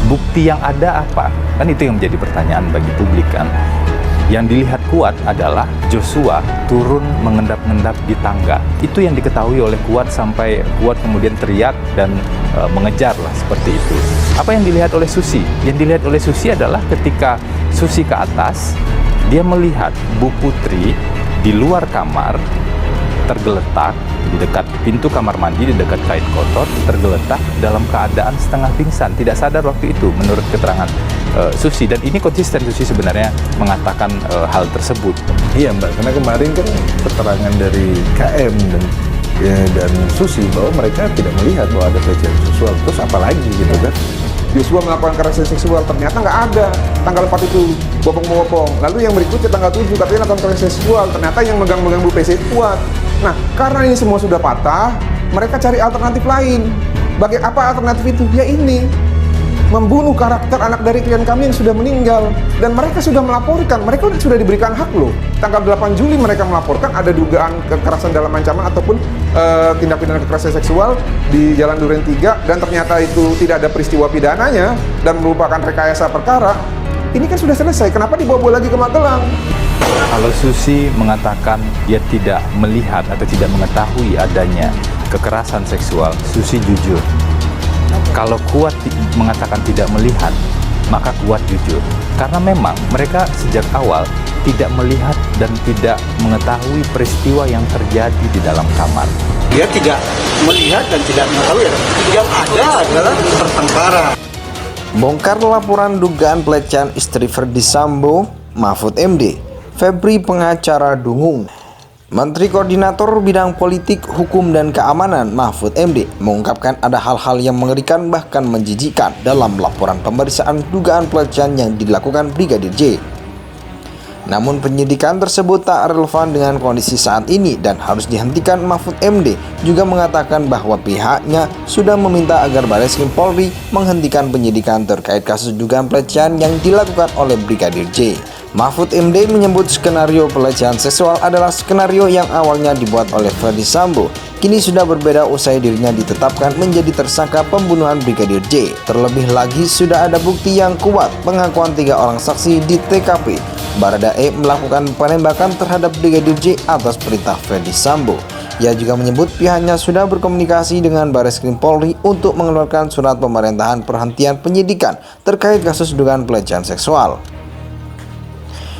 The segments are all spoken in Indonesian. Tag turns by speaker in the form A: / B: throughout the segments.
A: bukti yang ada apa? Kan itu yang menjadi pertanyaan bagi publik kan. Yang dilihat Kuat adalah Joshua turun mengendap-endap di tangga. Itu yang diketahui oleh Kuat sampai Kuat kemudian teriak dan mengejar lah seperti itu. Apa yang dilihat oleh Susi? Yang dilihat oleh Susi adalah ketika Susi ke atas, dia melihat Bu Putri di luar kamar tergeletak di dekat pintu kamar mandi, di dekat kain kotor, tergeletak dalam keadaan setengah pingsan, tidak sadar waktu itu menurut keterangan Susi. Dan ini konsisten Susi sebenarnya mengatakan hal tersebut.
B: Iya Mbak, karena kemarin kan keterangan dari KM dan Susi bahwa mereka tidak melihat bahwa ada pelecehan seksual. Terus apalagi gitu kan?
C: Joshua melakukan kekerasan seksual, ternyata nggak ada tanggal 4 itu bopong-bopong. Lalu yang berikutnya tanggal 7 katanya melakukan kekerasan seksual, ternyata yang megang-megang Bu PC Kuat. Nah, karena ini semua sudah patah, mereka cari alternatif lain. Apa alternatif itu? Ya ini, membunuh karakter anak dari klien kami yang sudah meninggal. Dan mereka sudah melaporkan, mereka sudah diberikan hak loh. Tanggal 8 Juli mereka melaporkan ada dugaan kekerasan dalam ancaman ataupun tindak pidana kekerasan seksual di Jalan Duren 3, dan ternyata itu tidak ada peristiwa pidananya dan merupakan rekayasa perkara. Ini kan sudah selesai, kenapa dibawa lagi ke Magelang?
A: Kalau Susi mengatakan dia tidak melihat atau tidak mengetahui adanya kekerasan seksual, Susi jujur. Kalau Kuat mengatakan tidak melihat, maka Kuat jujur. Karena memang mereka sejak awal tidak melihat dan tidak mengetahui peristiwa yang terjadi di dalam kamar.
D: Dia tidak melihat dan tidak mengetahui. Yang ada adalah pertengkaran.
E: Bongkar laporan dugaan pelecehan istri Ferdy Sambo, Mahfud MD, Febri pengacara dungung. Menteri Koordinator Bidang Politik, Hukum, dan Keamanan Mahfud MD mengungkapkan ada hal-hal yang mengerikan bahkan menjijikkan dalam laporan pemeriksaan dugaan pelecehan yang dilakukan Brigadir J. Namun penyidikan tersebut tak relevan dengan kondisi saat ini dan harus dihentikan. Mahfud MD juga mengatakan bahwa pihaknya sudah meminta agar Barreskrim Polri menghentikan penyidikan terkait kasus dugaan pelecehan yang dilakukan oleh Brigadir J. Mahfud MD menyebut skenario pelecehan seksual adalah skenario yang awalnya dibuat oleh Ferdy Sambo. Kini sudah berbeda usai dirinya ditetapkan menjadi tersangka pembunuhan Brigadir J. Terlebih lagi sudah ada bukti yang kuat, pengakuan 3 orang saksi di TKP. Baradae melakukan penembakan terhadap Brigadir J atas perintah Ferdy Sambo. Ia juga menyebut pihaknya sudah berkomunikasi dengan Barreskrim Polri untuk mengeluarkan surat pemerintahan perhentian penyidikan terkait kasus dugaan pelecehan seksual.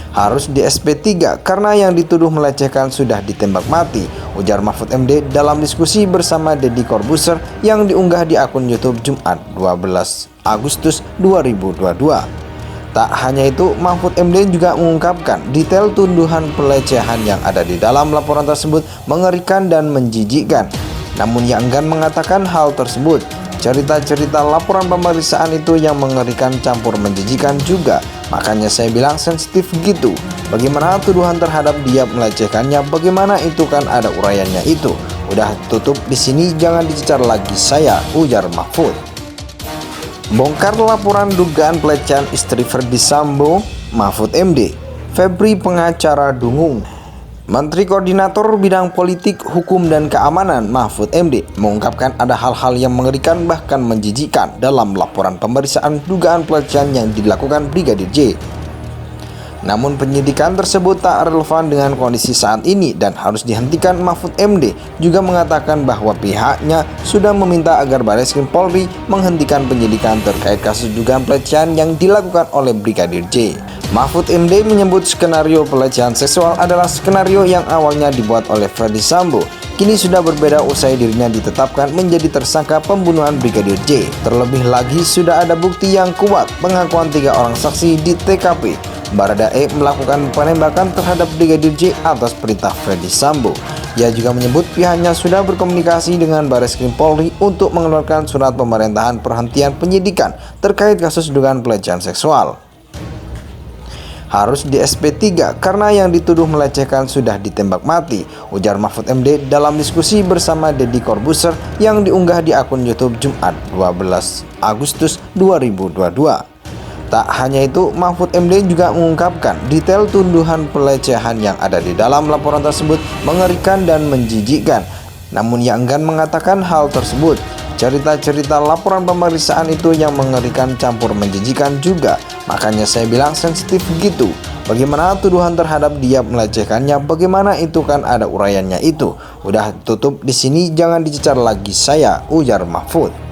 E: Harus di SP3 karena yang dituduh melecehkan sudah ditembak mati, ujar Mahfud MD dalam diskusi bersama Deddy Corbuzier yang diunggah di akun YouTube Jumat 12 Agustus 2022. Tak hanya itu, Mahfud MD juga mengungkapkan detail tuduhan pelecehan yang ada di dalam laporan tersebut mengerikan dan menjijikkan. Namun ia enggan mengatakan hal tersebut. Cerita-cerita laporan pemeriksaan itu yang mengerikan campur menjijikan juga. Makanya saya bilang sensitif gitu. Bagaimana tuduhan terhadap dia melecehkannya? Bagaimana itu kan ada uraiannya itu. Udah tutup di sini, jangan dicecar lagi saya, ujar Mahfud. Bongkar laporan dugaan pelecehan istri Ferdy Sambo, Mahfud MD, Febri pengacara dungung. Menteri Koordinator Bidang Politik, Hukum, dan Keamanan Mahfud MD mengungkapkan ada hal-hal yang mengerikan bahkan menjijikkan dalam laporan pemeriksaan dugaan pelecehan yang dilakukan Brigadir J. Namun penyidikan tersebut tak relevan dengan kondisi saat ini dan harus dihentikan. Mahfud MD juga mengatakan bahwa pihaknya sudah meminta agar Barreskrim Polri menghentikan penyidikan terkait kasus dugaan pelecehan yang dilakukan oleh Brigadir J. Mahfud MD menyebut skenario pelecehan seksual adalah skenario yang awalnya dibuat oleh Ferdy Sambo. Kini sudah berbeda usai dirinya ditetapkan menjadi tersangka pembunuhan Brigadir J. Terlebih lagi sudah ada bukti yang kuat, pengakuan 3 orang saksi di TKP. Baradae melakukan penembakan terhadap Brigadir J atas perintah Ferdy Sambo. Ia juga menyebut pihaknya sudah berkomunikasi dengan Barreskrim Polri untuk mengeluarkan surat pemerintahan perhentian penyidikan terkait kasus dugaan pelecehan seksual. Harus di SP3 karena yang dituduh melecehkan sudah ditembak mati, ujar Mahfud MD dalam diskusi bersama Deddy Corbuzier yang diunggah di akun YouTube Jumat 12 Agustus 2022. Tak hanya itu, Mahfud MD juga mengungkapkan detail tuduhan pelecehan yang ada di dalam laporan tersebut mengerikan dan menjijikkan. namun ia enggan mengatakan hal tersebut. Cerita-cerita laporan pemeriksaan itu yang mengerikan campur menjijikan juga, makanya saya bilang sensitif gitu. Bagaimana tuduhan terhadap dia melecehkannya? Bagaimana itu kan ada uraiannya itu. Udah tutup di sini, jangan dicecar lagi saya, ujar Mahfud.